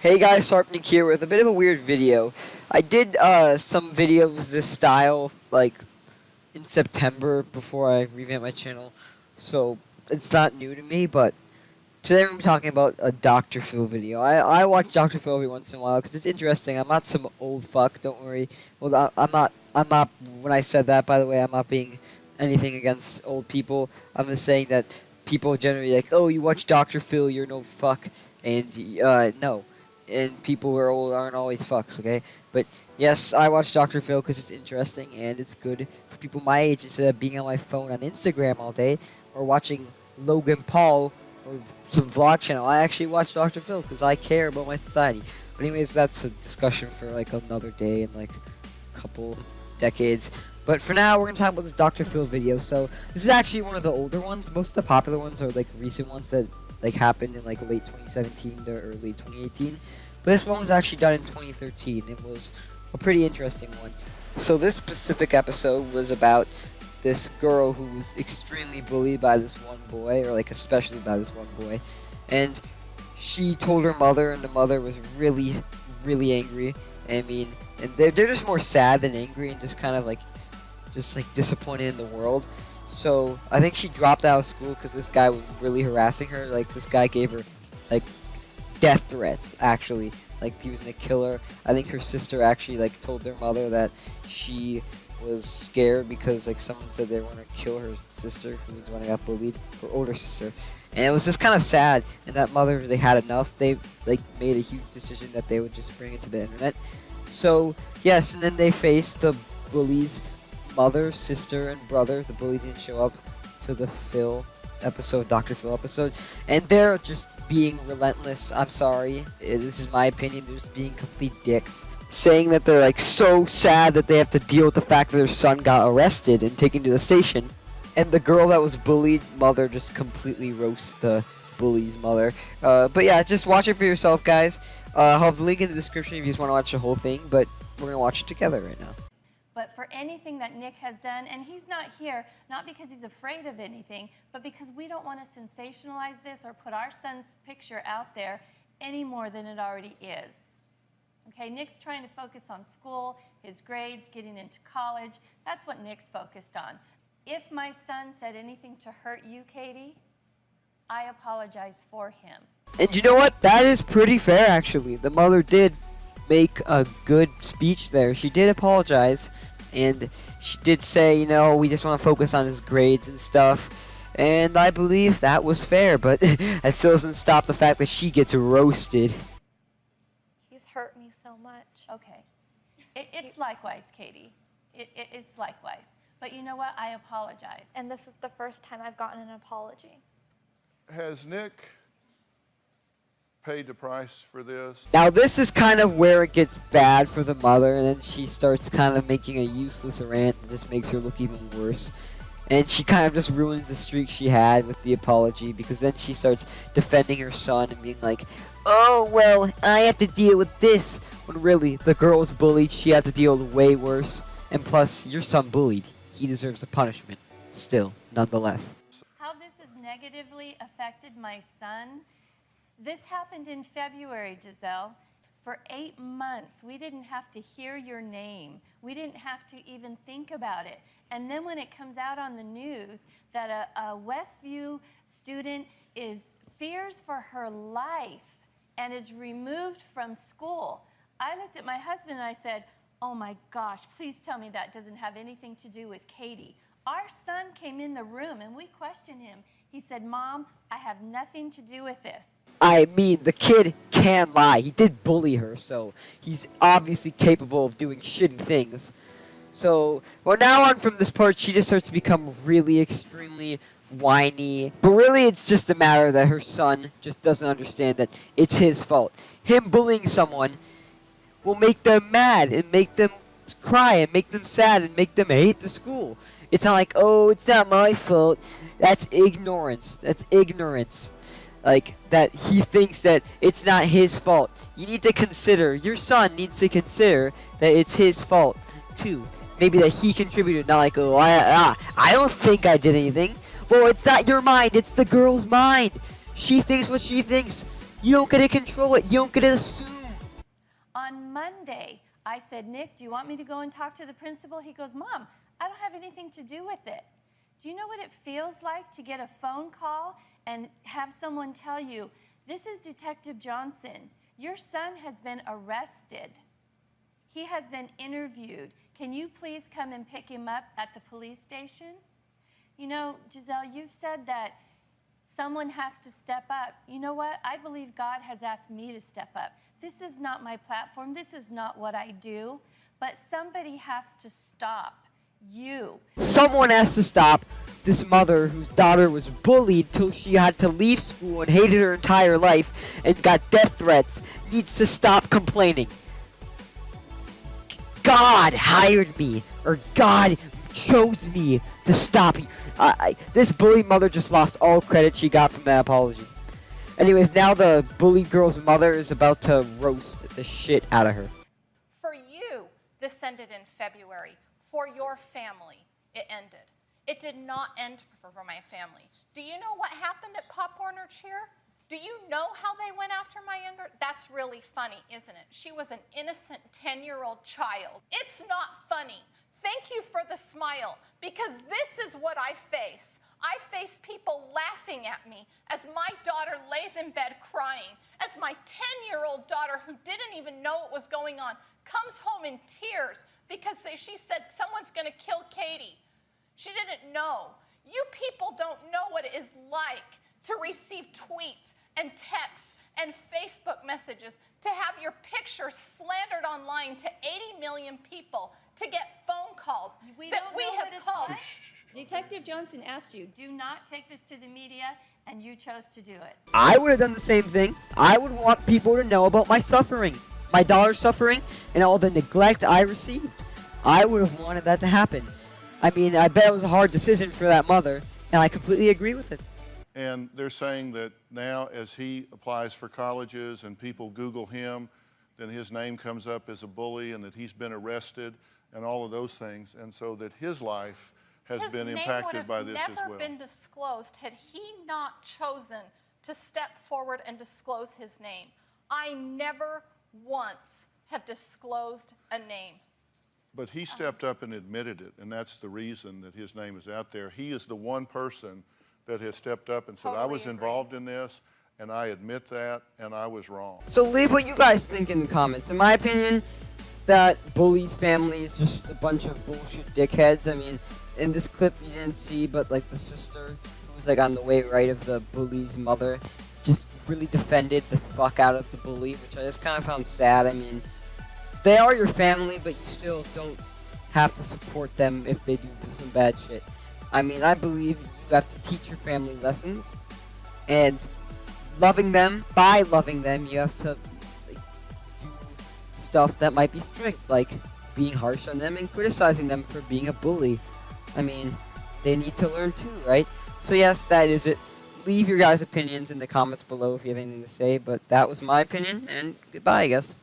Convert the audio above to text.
Hey guys, Harpnick here with a bit of a weird video. I did some videos this style like in September before I revamped my channel, so it's not new to me, but today we're talking about a Dr. Phil video. I watch Dr. Phil every once in a while because it's interesting. I'm not some old fuck, don't worry. Well, I'm not, when I said that, by the way, I'm not being anything against old people. I'm just saying that people generally like, oh, you watch Dr. Phil, you're no fuck, and no. And people who are old aren't always fucks, okay? But yes, I watch Dr. Phil because it's interesting and it's good for people my age instead of being on my phone on Instagram all day or watching Logan Paul or some vlog channel. I actually watch Dr. Phil because I care about my society. But anyways, that's a discussion for like another day in like a couple decades. But for now, we're going to talk about this Dr. Phil video. So this is actually one of the older ones. Most of the popular ones are like recent ones that like happened in like late 2017 to early 2018. But this one was actually done in 2013. It was a pretty interesting one. So this specific episode was about this girl who was extremely bullied by this one boy, or like especially by this one boy. And she told her mother, and the mother was really, really angry. I mean, and they're just more sad than angry and just kind of like, disappointed in the world. So I think she dropped out of school because this guy was really harassing her. Like this guy gave her like death threats, actually. Like he was gonna kill her. I think her sister actually like told their mother that she was scared because like someone said they were gonna kill her sister, who was the one who got bullied, her older sister. And it was just kind of sad. And that mother, they had enough. They like made a huge decision that they would just bring it to the internet. So yes, and then they faced the bullies. Mother, sister, and brother. The bully didn't show up to the Phil episode, Dr. Phil episode, and they're just being relentless. I'm sorry, this is my opinion. They're just being complete dicks, saying that they're like so sad that they have to deal with the fact that their son got arrested and taken to the station, and the girl that was bullied, mother, just completely roasts the bully's mother. But yeah, just watch it for yourself, guys. I'll have the link in the description if you just want to watch the whole thing, but we're gonna watch it together right now. But for anything that Nick has done, and he's not here, not because he's afraid of anything, but because we don't want to sensationalize this or put our son's picture out there any more than it already is. Okay, Nick's trying to focus on school, his grades, getting into college. That's what Nick's focused on. If my son said anything to hurt you, Katie, I apologize for him. And you know what? That is pretty fair, actually. The mother did make a good speech there. She did apologize, and she did say, you know, we just want to focus on his grades and stuff, and I believe that was fair, but that still doesn't stop the fact that she gets roasted. He's hurt me so much. Okay. It's likewise, Katie. It's likewise. But you know what? I apologize. And this is the first time I've gotten an apology. Has Nick paid the price for this? Now this is kind of where it gets bad for the mother, and then she starts kind of making a useless rant and just makes her look even worse. And she kind of just ruins the streak she had with the apology, because then she starts defending her son and being like, oh, well, I have to deal with this. When really, the girl was bullied, she had to deal with way worse. And plus, your son bullied. He deserves a punishment. Still, nonetheless. How this has negatively affected my son? This happened in February, Giselle. For 8 months, we didn't have to hear your name. We didn't have to even think about it. And then when it comes out on the news that a Westview student fears for her life and is removed from school, I looked at my husband and I said, oh my gosh, please tell me that doesn't have anything to do with Katie. Our son came in the room and we questioned him. He said, Mom, I have nothing to do with this. I mean, the kid can lie. He did bully her, so he's obviously capable of doing shitty things. So, well, now on from this part, she just starts to become really extremely whiny. But really, it's just a matter that her son just doesn't understand that it's his fault. Him bullying someone will make them mad and make them cry and make them sad and make them hate the school. It's not like, oh, it's not my fault. That's ignorance. That's ignorance. Like, that he thinks that it's not his fault. You need to consider, your son needs to consider that it's his fault, too. Maybe that he contributed, not like, oh, I don't think I did anything. Well, it's not your mind, it's the girl's mind. She thinks what she thinks. You don't get to control it. You don't get to assume On Monday, I said, Nick, do you want me to go and talk to the principal? He goes, Mom, I don't have anything to do with it. Do you know what it feels like to get a phone call and have someone tell you, this is Detective Johnson. Your son has been arrested. He has been interviewed. Can you please come and pick him up at the police station? You know, Giselle, you've said that someone has to step up. You know what? I believe God has asked me to step up. This is not my platform. This is not what I do. But somebody has to stop you. Someone has to stop this mother whose daughter was bullied till she had to leave school and hated her entire life and got death threats. Needs to stop complaining. God hired me, or God chose me to stop you. This bullied mother just lost all credit she got from that apology. Anyways, now the bullied girl's mother is about to roast the shit out of her. For you, this ended in February. For your family, it ended. It did not end for my family. Do you know what happened at Pop Warner Cheer? Do you know how they went after my younger? That's really funny, isn't it? She was an innocent 10-year-old child. It's not funny. Thank you for the smile, because this is what I face. I face people laughing at me as my daughter lays in bed crying, as my 10-year-old daughter, who didn't even know what was going on, comes home in tears because she said someone's going to kill Katie. She didn't know. You people don't know what it is like to receive tweets and texts and Facebook messages, to have your picture slandered online to 80 million people, to get phone calls We that don't we know have what it's called. like. Detective Johnson asked you, do not take this to the media, and you chose to do it. I would have done the same thing. I would want people to know about my suffering, my daughter's suffering, and all the neglect I received. I would have wanted that to happen. I mean, I bet it was a hard decision for that mother, and I completely agree with it. And they're saying that now as he applies for colleges and people Google him, then his name comes up as a bully and that he's been arrested and all of those things. And so that his life has been impacted by this as well. His name would have never been disclosed had he not chosen to step forward and disclose his name. I never once have disclosed a name. But he stepped up and admitted it, and that's the reason that his name is out there. He is the one person that has stepped up and said, I was involved in this, and I admit that, and I was wrong. So leave what you guys think in the comments. In my opinion, that bully's family is just a bunch of bullshit dickheads. I mean, in this clip you didn't see, but like the sister who was like on the way right of the bully's mother just really defended the fuck out of the bully, which I just kind of found sad. I mean, they are your family, but you still don't have to support them if they do some bad shit. I mean, I believe you have to teach your family lessons, and loving them, by loving them, you have to like, do stuff that might be strict, like being harsh on them and criticizing them for being a bully. I mean, they need to learn too, right? So yes, that is it. Leave your guys' opinions in the comments below if you have anything to say, but that was my opinion, and goodbye, I guess.